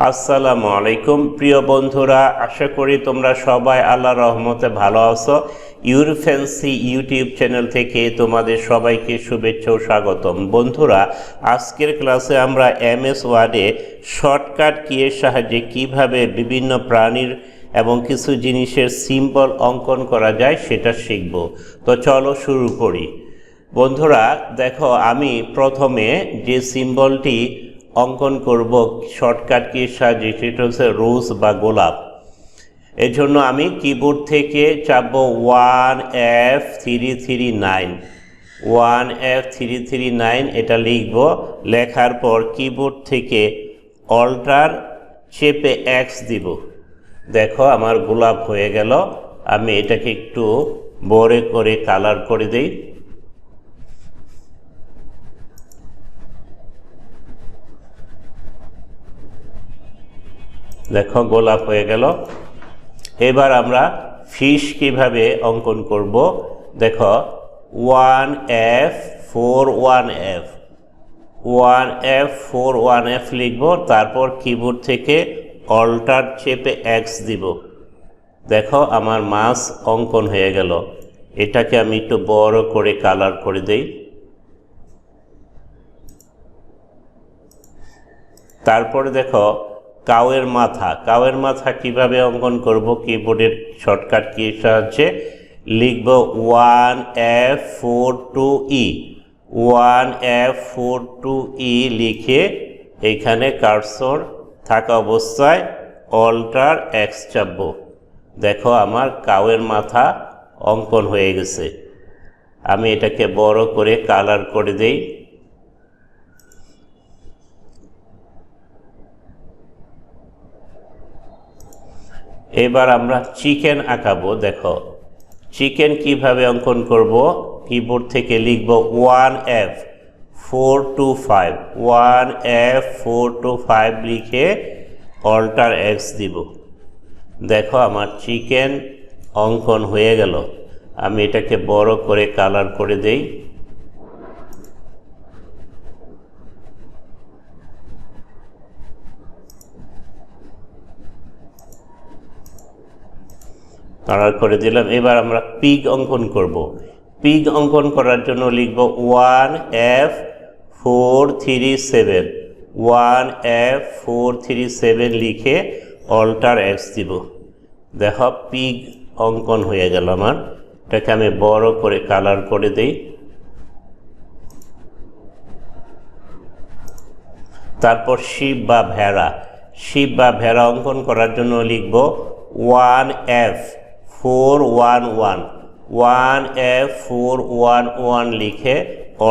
আসসালামু আলাইকুম প্রিয় বন্ধুরা, আশা করি তোমরা সবাই আল্লাহর রহমতে ভালো আছো। ইউরফ্যান্সি ইউটিউব চ্যানেল থেকে তোমাদের সবাইকে শুভেচ্ছা ও স্বাগতম। বন্ধুরা, আজকের ক্লাসে আমরা এমএস ওয়ার্ডে শর্টকাট কিয়ের সাহায্যে কিভাবে বিভিন্ন প্রাণীর এবং কিছু জিনিসের সিম্বল অঙ্কন করা যায় সেটা শিখব। তো চলো শুরু করি। বন্ধুরা দেখো, আমি প্রথমে যে সিম্বলটি অঙ্কন করব শর্টকাট কির সাহায্যে সেটা হচ্ছে রোজ বা গোলাপ। এর জন্য আমি কিবোর্ড থেকে চাপবো 1F339 1F339 এটা লিখব। লেখার পর কিবোর্ড থেকে অল্টার চেপে এক্স দিব। দেখো আমার গোলাপ হয়ে গেল। আমি এটাকে একটু বড় করে কালার করে দেই। দেখো গোলাপ হয়ে গেল। এবার আমরা ফিশ কিভাবে অঙ্কন করব দেখো, 1F4 1F লিখব। তারপর কিবোর্ড থেকে অল্টার চেপে এক্স দিব। দেখো আমার মাছ অঙ্কন হয়ে গেল। এটাকে আমি একটু বড় করে কালার করে দেই। তারপরে দেখো কাউয়ের মাথা কিভাবে অঙ্কন করব কিবোর্ডের শর্টকাট কির সাহায্যে লিখব 1F42E লিখে এখানে কার্সর থাকা অবস্থায় অল্টার এক্স চাপব। দেখো আমার কাউয়ের মাথা অঙ্কন হয়ে গেছে। আমি এটাকে বড় করে কালার করে দেই। এবার আমরা চিকেন আঁকাবো। দেখো চিকেন কিভাবে অঙ্কন করব, কিবোর্ড থেকে লিখব 1F425 লিখে অল্টার এক্স দিব। দেখো আমার চিকেন অঙ্কন হয়ে গেল। আমি এটাকে বড় করে কালার করে দেই। কালার করে দিলাম। এবার আমরা পিগ অঙ্কন করব। পিগ অঙ্কন করার জন্য লিখব 1F437 লিখে অল্টার এক্স দিব। দেখো পিগ অঙ্কন হয়ে গেল আমার। এটাকে আমি বড় করে কালার করে দেই। তারপর শিব বা ভেড়া অঙ্কন করার জন্য লিখব 1F411 লিখে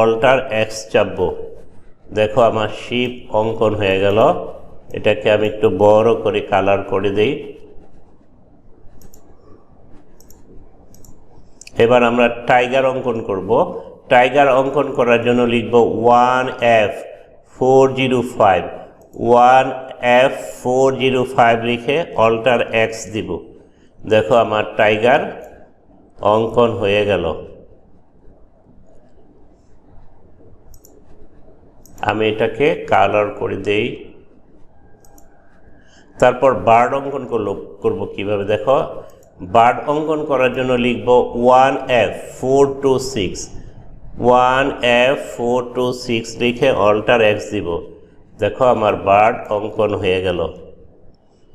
অল্টার এক্স চাপব। দেখো আমার শিপ অঙ্কন হয়ে গেল। এটাকে আমি একটু বড় করে কালার করে দেই। এবার আমরা টাইগার অঙ্কন করব। টাইগার অঙ্কন করার জন্য লিখব 1F405 লিখে অল্টার এক্স দিব। দেখো আমার টাইগার অঙ্কন হয়ে গেল। আমি এটাকে কালার করে দেই। তারপর বার্ড অঙ্কন করব কিভাবে দেখো, বার্ড অঙ্কন করার জন্য লিখব 1F426 লিখে অল্টার এক্স দিব। দেখো আমার বার্ড অঙ্কন হয়ে গেল।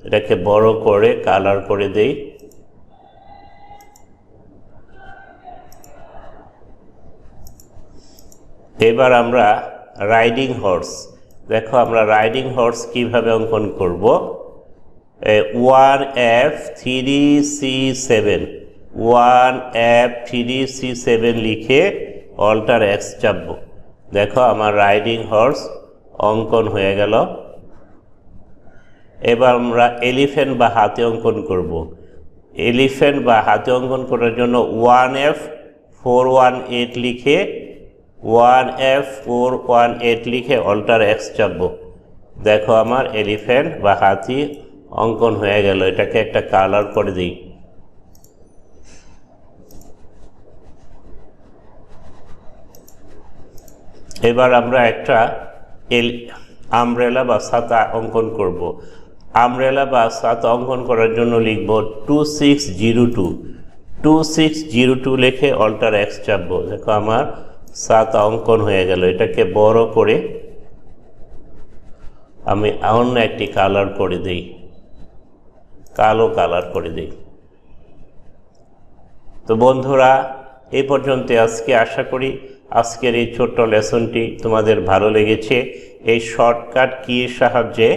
এটাকে বড় করে কালার করে দেই। এবার আমরা রাইডিং হর্স। দেখো আমরা রাইডিং হর্স কিভাবে অঙ্কন করব, 1F3C7 লিখে অল্টার এক্স চাপব। দেখো আমার রাইডিং হর্স অঙ্কন হয়ে গেল। এবার আমরা এলিফ্যান্ট বা হাতি অঙ্কন করব। এলিফ্যান্ট বা হাতি অঙ্কন করার জন্য 1F418 লিখে অল্টার এক্স চাপব। দেখো আমার এলিফ্যান্ট বা হাতি অঙ্কন হয়ে গেল। এটাকে একটা কালার করে দিই। এবার আমরা একটা আমব্রেলা বা ছাতা অঙ্কন করব। আমব্রেলা বা ছাতা অঙ্কন করার জন্য লিখব 2602। 2602 লিখে অল্টার এক্স চাপবো। দেখো আমার ছাতা অঙ্কন হয়ে গেল। এটাকে বড় করে আমি অন্য একটি কালার করে দিই, কালো কালার করে দিই। তো বন্ধুরা, এই পর্যন্ত আজকে। আশা করি আজকের এই ছোট্ট লেসনটি তোমাদের ভালো লেগেছে। এই শর্টকাট কির সাহায্যে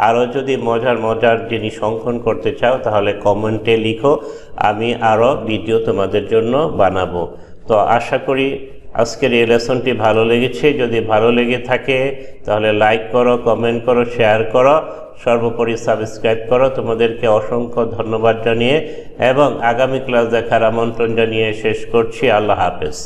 আরও যদি মজার মজার জিনিস অঙ্কন করতে চাও তাহলে কমেন্টে লিখো, আমি আরও ভিডিও তোমাদের জন্য বানাবো। তো আশা করি আজকের এই লেসনটি ভালো লেগেছে। যদি ভালো লেগে থাকে তাহলে লাইক করো, কমেন্ট করো, শেয়ার করো, সর্বোপরি সাবস্ক্রাইব করো। তোমাদেরকে অসংখ্য ধন্যবাদ জানিয়ে এবং আগামী ক্লাস দেখার আমন্ত্রণ জানিয়ে শেষ করছি। আল্লাহ হাফেজ।